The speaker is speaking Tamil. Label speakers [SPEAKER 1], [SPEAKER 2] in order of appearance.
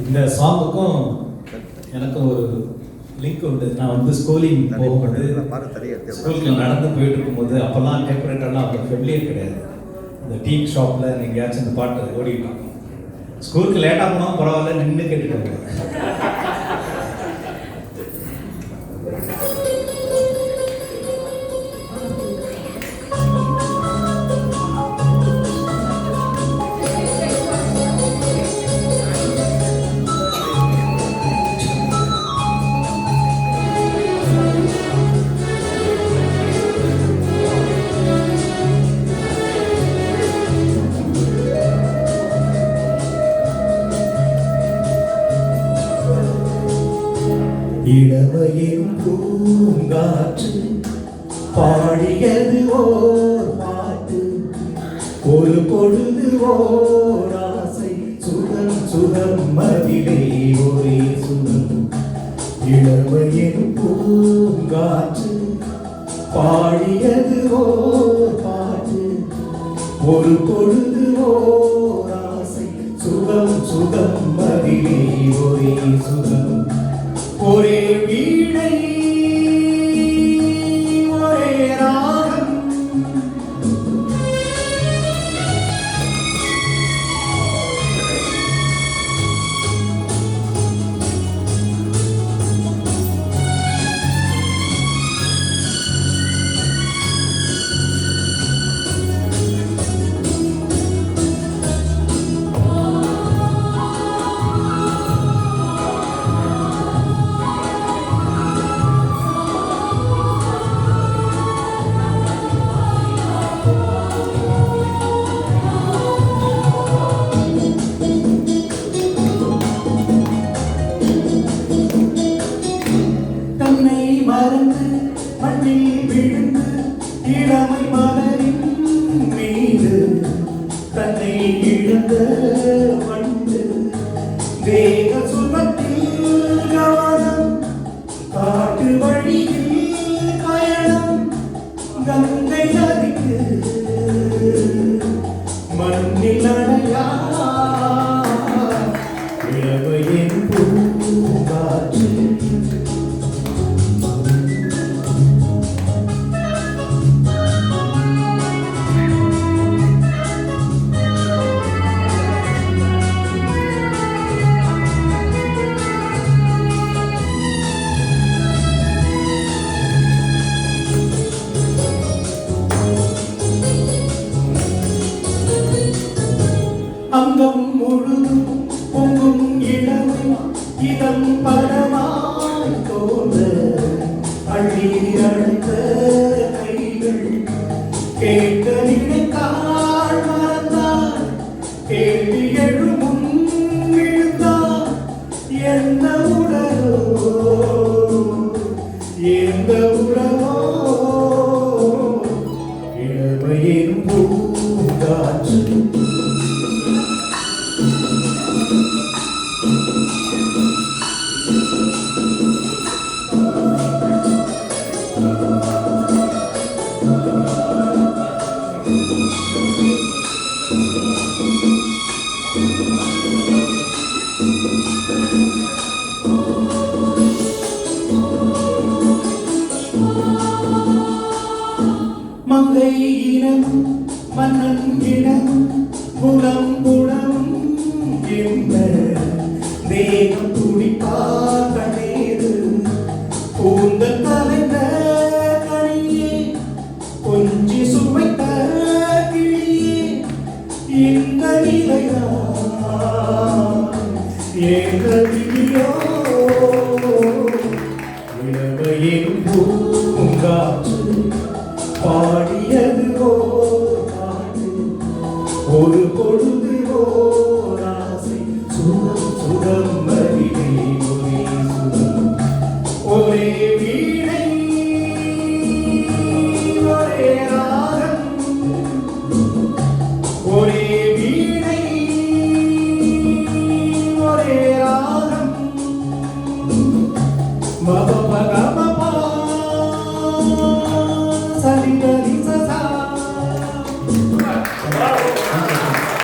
[SPEAKER 1] இந்த சாங்குக்கும் எனக்கும் ஒரு லிங்க் உண்டு. நான் வந்து ஸ்கூலிங் போகும்போது ஸ்கூலுக்கு நடந்து போயிட்டு இருக்கும்போது அப்போல்லாம் டெம்பரேட்டர்லாம் அவ்வளோ ஃபெமிலியர் கிடையாது. இந்த டீ ஷாப்பில் எங்கேயாச்சும் இந்த பாட்டு ஓடிட்டு இருக்கும். ஸ்கூலுக்கு லேட்டாக போனாலும் பரவாயில்ல, நின்று கேட்டுட்டு
[SPEAKER 2] இளமையின் பூங்காற்று பாடியது ஓர் பாட்டு, ஒரு பொழுது ஓர் ஆசை, சுகம் சுகம் மதிலே ஒரே சுகம். இளமையின் பூங்காற்று பாடியது ஓர் பாட்டு, ஒரு பொழுது ஓர் ஆசை, சுகம் சுகம் மதிலே ஒரே சுகம். ஒரே வீணை ஒரே ராகம், மறந்து மண்ணில் விழுந்து இளமை மலரின் மீது தன்னை இழந்த வண்டு, வேக சுமத்தில் கவனம், காட்டு வழியில் பயணம், கங்கை நதிக்கு மண்ணில் அடையா இளமையின் பூங்காற்று. அங்கம் முழுதும் பொங்கும் இளமை இதம் பரமாய் தோன்ற, அள்ளி அழைத்த கைகள் கேட்க நினைத்தாள் மறந்தாள், கேள்வி எழுமுன் விழுந்தாள். எந்த உறவோ எந்த உறவோ இளமையின் பூங்காற்று. மங்கை இனம் மன்னன் இனம் குலம் குணம் என்ன, தேகம் துடிப்பார் கண்ணீரு கூந்தல் தலைந்த கனியே, கொஞ்சி சுவைத்த கிளியே, இந்த நிலைதான் எங்கள்